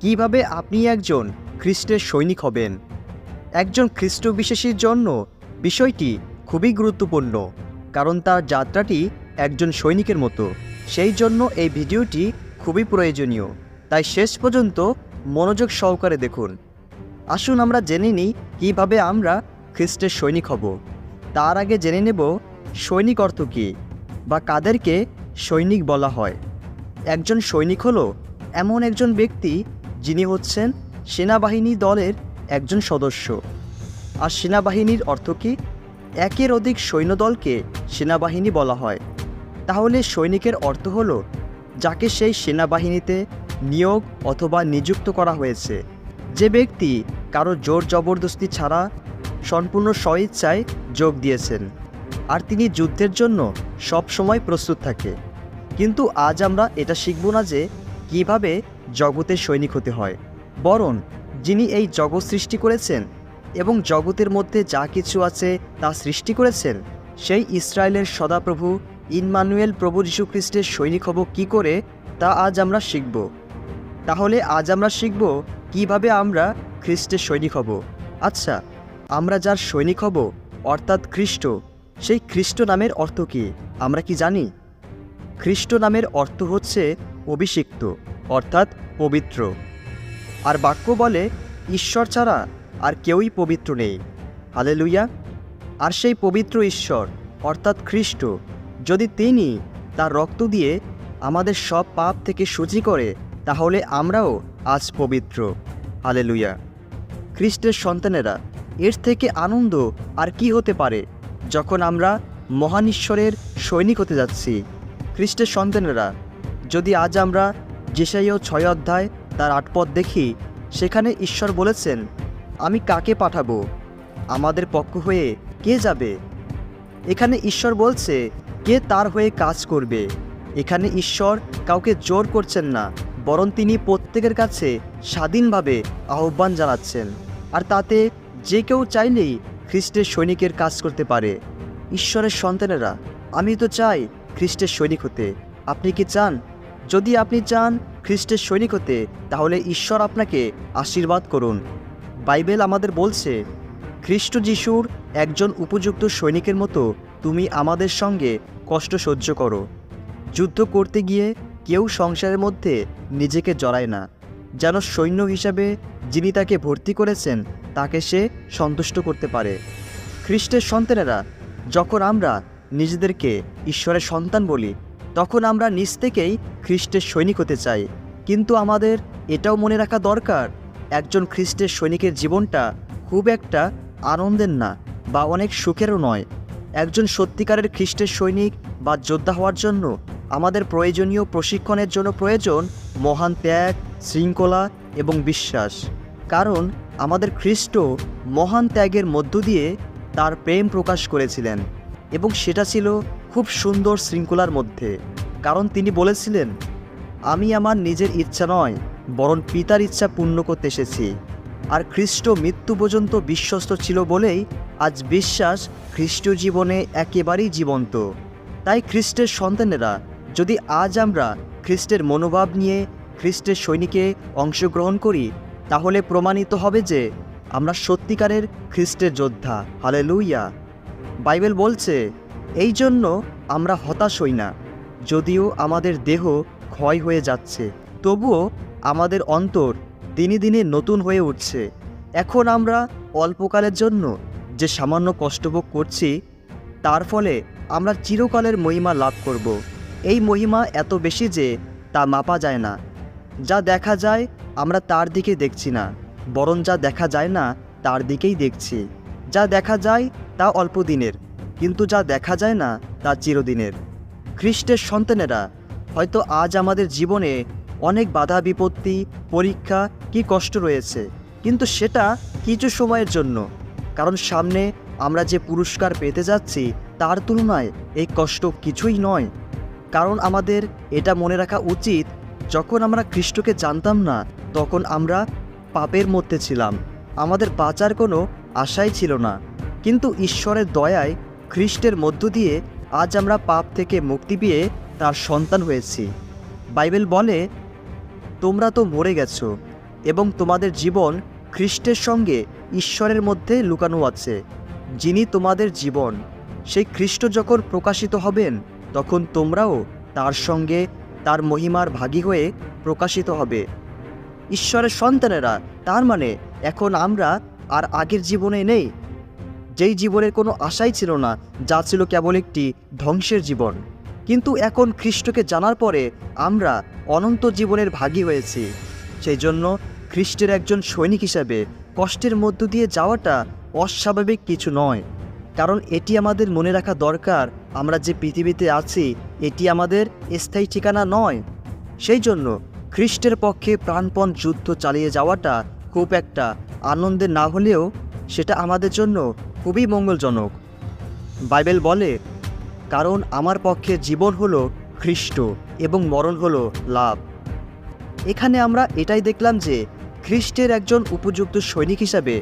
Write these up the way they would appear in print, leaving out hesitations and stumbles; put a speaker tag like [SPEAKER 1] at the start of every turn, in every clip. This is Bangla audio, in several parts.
[SPEAKER 1] কিভাবে আপনি একজন খ্রিস্টের সৈনিক হবেন। একজন খ্রিস্ট বিশ্বাসীর জন্য বিষয়টি খুবই গুরুত্বপূর্ণ, কারণ তার যাত্রাটি একজন সৈনিকের মতো। সেই জন্য এই ভিডিওটি খুবই প্রয়োজনীয়, তাই শেষ পর্যন্ত মনোযোগ সহকারে দেখুন। আসুন আমরা জেনে নিই কীভাবে আমরা খ্রিস্টের সৈনিক হব। তার আগে জেনে নেব সৈনিক অর্থ কী বা কাদেরকে সৈনিক বলা হয়। একজন সৈনিক হলো এমন একজন ব্যক্তি যিনি হচ্ছেন সেনাবাহিনী দলের একজন সদস্য। আর সেনাবাহিনীর অর্থ কী? একের অধিক সৈন্যদলকে সেনাবাহিনী বলা হয়। তাহলে সৈনিকের অর্থ হলো যাকে সেই সেনাবাহিনীতে নিয়োগ অথবা নিযুক্ত করা হয়েছে, যে ব্যক্তি কারো জোর জবরদস্তি ছাড়া সম্পূর্ণ স্বইচ্ছায় যোগ দিয়েছেন, আর তিনি যুদ্ধের জন্য সব সময় প্রস্তুত থাকে। কিন্তু আজ আমরা এটা শিখব না যে কিভাবে জগতের সৈনিক হতে হয়, বরং যিনি এই জগৎ সৃষ্টি করেছেন এবং জগতের মধ্যে যা কিছু আছে তা সৃষ্টি করেছেন, সেই ইসরায়েলের সদাপ্রভু ইম্মানুয়েল প্রভু যীশু খ্রিস্টের সৈনিক হব কী করে, তা আজ আমরা শিখব। তাহলে আজ আমরা শিখব কিভাবে আমরা খ্রিস্টের সৈনিক হব। আচ্ছা, আমরা যার সৈনিক হব অর্থাৎ খ্রিস্ট, সেই খ্রিস্ট নামের অর্থ কী আমরা কি জানি? খ্রিস্ট নামের অর্থ হচ্ছে অভিষিক্ত অর্থাৎ পবিত্র। আর বাক্য বলে ঈশ্বর ছাড়া আর কেউই পবিত্র নেই। হালেলুয়া। আর সেই পবিত্র ঈশ্বর অর্থাৎ খ্রিস্ট, যদি তিনি তার রক্ত দিয়ে আমাদের সব পাপ থেকে শুচি করে, তাহলে আমরাও আজ পবিত্র। হালেলুয়া। খ্রিস্টের সন্তানেরা, এর থেকে আনন্দ আর কি হতে পারে যখন আমরা মহান ঈশ্বরের সৈনিক হতে যাচ্ছি। খ্রিস্টের সন্তানেরা, যদি আজ আমরা যেসাইয় 6 অধ্যায় তার 8 পদ দেখি, সেখানে ঈশ্বর বলেছেন, আমি কাকে পাঠাবো? আমাদের পক্ষ হয়ে কে যাবে? এখানে ঈশ্বর বলছে কে তার হয়ে কাজ করবে। এখানে ঈশ্বর কাউকে জোর করছেন না, বরং তিনি প্রত্যেকের কাছে স্বাধীনভাবে আহ্বান জানাচ্ছেন। আর তাতে যে কেউ চাইলেই খ্রিস্টের সৈনিকের কাজ করতে পারে। ঈশ্বরের সন্তানেরা, আমি তো চাই খ্রিস্টের সৈনিক হতে। আপনি কি চান? যদি আপনি চান খ্রিস্টের সৈনিক হতে, তাহলে ঈশ্বর আপনাকে আশীর্বাদ করুন। বাইবেল আমাদের বলছে, খ্রিস্ট যিশুর একজন উপযুক্ত সৈনিকের মতো তুমি আমাদের সঙ্গে কষ্ট সহ্য করো। যুদ্ধ করতে গিয়ে কেউ সংসারের মধ্যে নিজেকে জড়ায় না, যেন সৈন্য হিসাবে যিনি তাকে ভর্তি করেছেন তাকে সে সন্তুষ্ট করতে পারে। খ্রিস্টের সন্তানেরা, যখন আমরা নিজেদেরকে ঈশ্বরের সন্তান বলি, তখন আমরা নিজ থেকেই খ্রিস্টের সৈনিক হতে চাই। কিন্তু আমাদের এটাও মনে রাখা দরকার, একজন খ্রিস্টের সৈনিকের জীবনটা খুব একটা আনন্দের না বা অনেক সুখেরও নয়। একজন সত্যিকারের খ্রিস্টের সৈনিক বা যোদ্ধা হওয়ার জন্য আমাদের প্রয়োজনীয় প্রশিক্ষণের জন্য প্রয়োজন মহান ত্যাগ, শৃঙ্খলা এবং বিশ্বাস। কারণ আমাদের খ্রিস্ট মহান ত্যাগের মধ্য দিয়ে তার প্রেম প্রকাশ করেছিলেন, এবং সেটা ছিল খুব সুন্দর শৃঙ্খলার মধ্যে। কারণ তিনি বলেছিলেন, আমি আমার নিজের ইচ্ছা নয়, বরং পিতার ইচ্ছা পূর্ণ করতে এসেছি। আর খ্রিস্ট মৃত্যু পর্যন্ত বিশ্বস্ত ছিল বলেই আজ বিশ্বাস খ্রিস্টীয় জীবনে একেবারেই জীবন্ত। তাই খ্রিস্টের সন্তানেরা, যদি আজ আমরা খ্রিস্টের মনোভাব নিয়ে খ্রিস্টের সৈনিকে অংশগ্রহণ করি, তাহলে প্রমাণিত হবে যে আমরা সত্যিকারের খ্রিস্টের যোদ্ধা। হালেলুয়া। বাইবেল বলছে, এই জন্য আমরা হতাশ হই না। যদিও আমাদের দেহ ক্ষয় হয়ে যাচ্ছে, তবুও আমাদের অন্তর দিনে দিনে নতুন হয়ে উঠছে। এখন আমরা অল্পকালের জন্য যে সামান্য কষ্টভোগ করছি, তার ফলে আমরা চিরকালের মহিমা লাভ করব। এই মহিমা এত বেশি যে তা মাপা যায় না। যা দেখা যায় আমরা তার দিকে দেখছি না, বরং যা দেখা যায় না তার দিকেই দেখছি। যা দেখা যায় তা অল্প দিনের, কিন্তু যা দেখা যায় না তা চিরদিনের। খ্রিস্টের সন্তানেরা, হয়তো আজ আমাদের জীবনে অনেক বাধা বিপত্তি, পরীক্ষা কি কষ্ট রয়েছে, কিন্তু সেটা কিছু সময়ের জন্য। কারণ সামনে আমরা যে পুরস্কার পেতে যাচ্ছি তার তুলনায় এই কষ্ট কিছুই নয়। কারণ আমাদের এটা মনে রাখা উচিত, যখন আমরা খ্রিস্টকে জানতাম না, তখন আমরা পাপের মধ্যে ছিলাম, আমাদের বাঁচার কোনো আশাই ছিল না। কিন্তু ঈশ্বরের দয়ায় খ্রিস্টের মধ্য দিয়ে আজ আমরা পাপ থেকে মুক্তি পেয়ে তার সন্তান হয়েছি। বাইবেল বলে, তোমরা তো মরে গেছো, এবং তোমাদের জীবন খ্রিস্টের সঙ্গে ঈশ্বরের মধ্যে লুকানো আছে, যিনি তোমাদের জীবন। সেই খ্রিস্ট যখন প্রকাশিত হবেন, তখন তোমরাও তার সঙ্গে তার মহিমার ভাগী হয়ে প্রকাশিত হবে। ঈশ্বরের সন্তানেরা, তার মানে এখন আমরা আর আগের জীবনে নেই, যেই জীবনের কোনো আশাই ছিল না, যা ছিল কেবল একটি ধ্বংসের জীবন। কিন্তু এখন খ্রিস্টকে জানার পরে আমরা অনন্ত জীবনের ভাগী হয়েছি। সেই জন্য খ্রিস্টের একজন সৈনিক হিসাবে কষ্টের মধ্য দিয়ে যাওয়াটা অস্বাভাবিক কিছু নয়, কারণ এটি আমাদের মনে রাখা দরকার, আমরা যে পৃথিবীতে আছি এটি আমাদের স্থায়ী ঠিকানা নয়। সেই জন্য খ্রিস্টের পক্ষে প্রাণপণ যুদ্ধ চালিয়ে যাওয়াটা খুব একটা আনন্দের না হলেও সেটা আমাদের জন্য খুবই মঙ্গলজনক। বাইবেল বলে, কারণ আমার পক্ষে জীবন হলো খ্রিস্ট এবং মরণ হলো লাভ। এখানে আমরা এটাই দেখলাম যে খ্রিস্টের একজন উপযুক্ত সৈনিক হিসাবে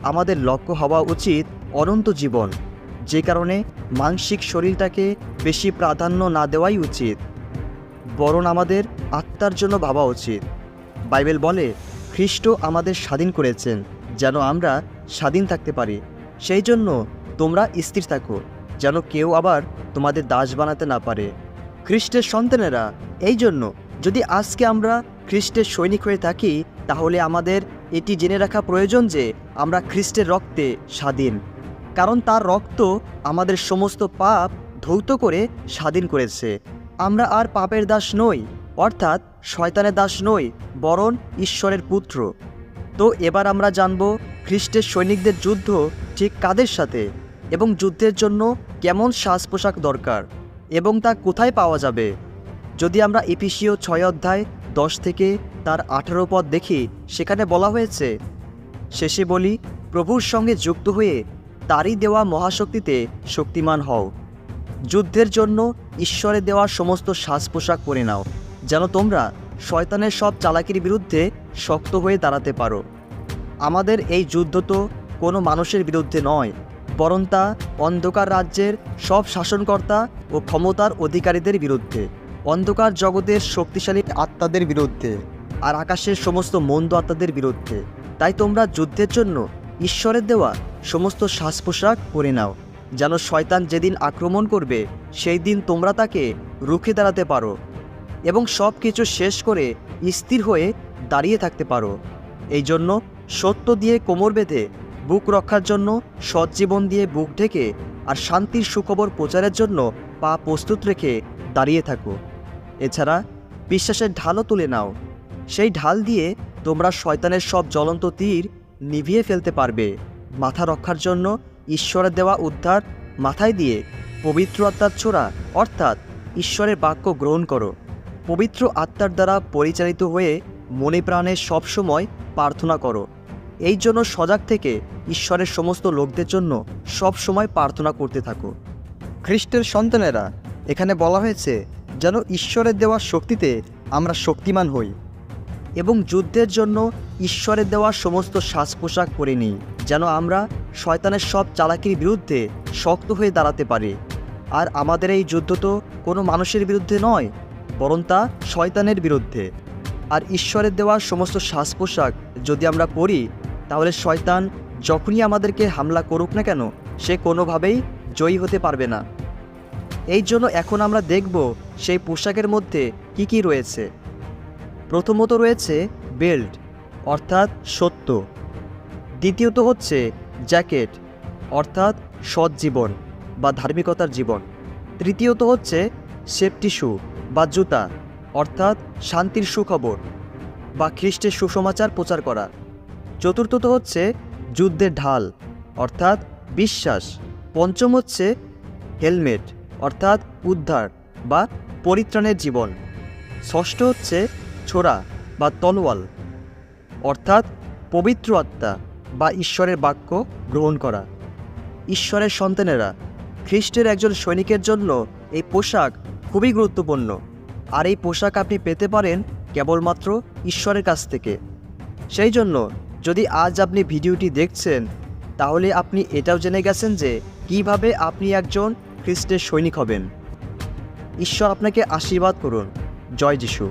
[SPEAKER 1] আমাদের লক্ষ্য হওয়া উচিত অনন্ত জীবন, যে কারণে মানসিক শরীরটাকে বেশি প্রাধান্য না দেওয়াই উচিত, বরং আমাদের আত্মার জন্য ভাবা উচিত। বাইবেল বলে, খ্রিস্ট আমাদের স্বাধীন করেছেন যেন আমরা স্বাধীন থাকতে পারি। সেই জন্য তোমরা স্থির থাকো, যেন কেউ আবার তোমাদের দাস বানাতে না পারে। খ্রিস্টের সন্তানেরা, এই জন্য যদি আজকে আমরা খ্রিস্টের সৈনিক হয়ে থাকি, তাহলে আমাদের এটি জেনে রাখা প্রয়োজন যে আমরা খ্রিস্টের রক্তে স্বাধীন, কারণ তার রক্ত আমাদের সমস্ত পাপ ধৌত করে স্বাধীন করেছে। আমরা আর পাপের দাস নই, অর্থাৎ শয়তানের দাস নই, বরং ঈশ্বরের পুত্র। তো এবার আমরা জানব খ্রিস্টের সৈনিকদের যুদ্ধ ঠিক কাদের সাথে, এবং যুদ্ধের জন্য কেমন সাজ পোশাক দরকার এবং তা কোথায় পাওয়া যাবে। যদি আমরা এফেসীয় 6 অধ্যায় 10 থেকে তার 18 পদ দেখি, সেখানে বলা হয়েছে, শেষে বলি, প্রভুর সঙ্গে যুক্ত হয়ে তারই দেওয়া মহাশক্তিতে শক্তিমান হও। যুদ্ধের জন্য ঈশ্বরের দেওয়া সমস্ত সাজ পোশাক পরে নাও, যেন তোমরা শয়তানের সব চালাকির বিরুদ্ধে শক্ত হয়ে দাঁড়াতে পারো। আমাদের এই যুদ্ধ তো কোনো মানুষের বিরুদ্ধে নয়, বরং তা অন্ধকার রাজ্যের সব শাসনকর্তা ও ক্ষমতার অধিকারীদের বিরুদ্ধে, অন্ধকার জগতের শক্তিশালী আত্মাদের বিরুদ্ধে, আর আকাশের সমস্ত মন্দ আত্মাদের বিরুদ্ধে। তাই তোমরা যুদ্ধের জন্য ঈশ্বরের দেওয়া সমস্ত সাজ পোশাক পরে নাও, যেন শয়তান যেদিন আক্রমণ করবে সেই দিন তোমরা তাকে রুখে দাঁড়াতে পারো এবং সব কিছু শেষ করে স্থির হয়ে দাঁড়িয়ে থাকতে পারো। এই জন্য সত্য দিয়ে কোমর বেঁধে, বুক রক্ষার জন্য সৎজীবন দিয়ে বুক ঢেকে, আর শান্তির সুখবর প্রচারের জন্য পা প্রস্তুত রেখে দাঁড়িয়ে থাকো। এছাড়া বিশ্বাসের ঢালও তুলে নাও, সেই ঢাল দিয়ে তোমরা শয়তানের সব জ্বলন্ত তীর নিভিয়ে ফেলতে পারবে। মাথা রক্ষার জন্য ঈশ্বরের দেওয়া উদ্ধার মাথায় দিয়ে পবিত্র আত্মার ছোড়া, অর্থাৎ ঈশ্বরের বাক্য গ্রহণ করো। পবিত্র আত্মার দ্বারা পরিচালিত হয়ে মনে প্রাণে সবসময় প্রার্থনা করো। এই জন্য সজাগ থেকে ঈশ্বরের সমস্ত লোকদের জন্য সব সময় প্রার্থনা করতে থাকো। খ্রিস্টের সন্তানেরা, এখানে বলা হয়েছে যেন ঈশ্বরের দেওয়া শক্তিতে আমরা শক্তিমান হই এবং যুদ্ধের জন্য ঈশ্বরের দেওয়া সমস্ত সাজ পোশাক পরে নিই, যেন আমরা শয়তানের সব চালাকির বিরুদ্ধে শক্ত হয়ে দাঁড়াতে পারি। আর আমাদের এই যুদ্ধ তো কোনো মানুষের বিরুদ্ধে নয়, বরং তা শয়তানের বিরুদ্ধে। আর ঈশ্বরের দেওয়া সমস্ত সাজ পোশাক যদি আমরা পরি, তাহলে শয়তান যখনই আমাদেরকে হামলা করুক না কেন, সে কোনোভাবেই জয়ী হতে পারবে না। এই জন্য এখন আমরা দেখব সেই পোশাকের মধ্যে কি কি রয়েছে। প্রথমত রয়েছে বেল্ট, অর্থাৎ সত্য। দ্বিতীয়ত হচ্ছে জ্যাকেট, অর্থাৎ সৎ জীবন বা ধার্মিকতার জীবন। তৃতীয়ত হচ্ছে সেফটি শু বা জুতা, অর্থাৎ শান্তির সুখবর বা খ্রিস্টের সুসমাচার প্রচার করা। চতুর্থত হচ্ছে যুদ্ধের ঢাল, অর্থাৎ বিশ্বাস। পঞ্চম হচ্ছে হেলমেট, অর্থাৎ উদ্ধার বা পরিত্রাণের জীবন। ষষ্ঠ হচ্ছে ছোরা বা তলোয়াল, অর্থাৎ পবিত্র আত্মা বা ঈশ্বরের বাক্য গ্রহণ করা। ঈশ্বরের সন্তানেরা, খ্রিস্টের একজন সৈনিকের জন্য এই পোশাক খুবই গুরুত্বপূর্ণ, আর এই পোশাক আপনি পেতে পারেন কেবলমাত্র ঈশ্বরের কাছ থেকে। সেই জন্য যদি আজ আপনি ভিডিওটি দেখছেন, তাহলে আপনি এটাও জেনে গেছেন যে কিভাবে আপনি একজন খ্রিস্টের সৈনিক হবেন। ঈশ্বর আপনাকে আশীর্বাদ করুন। জয় যিশু।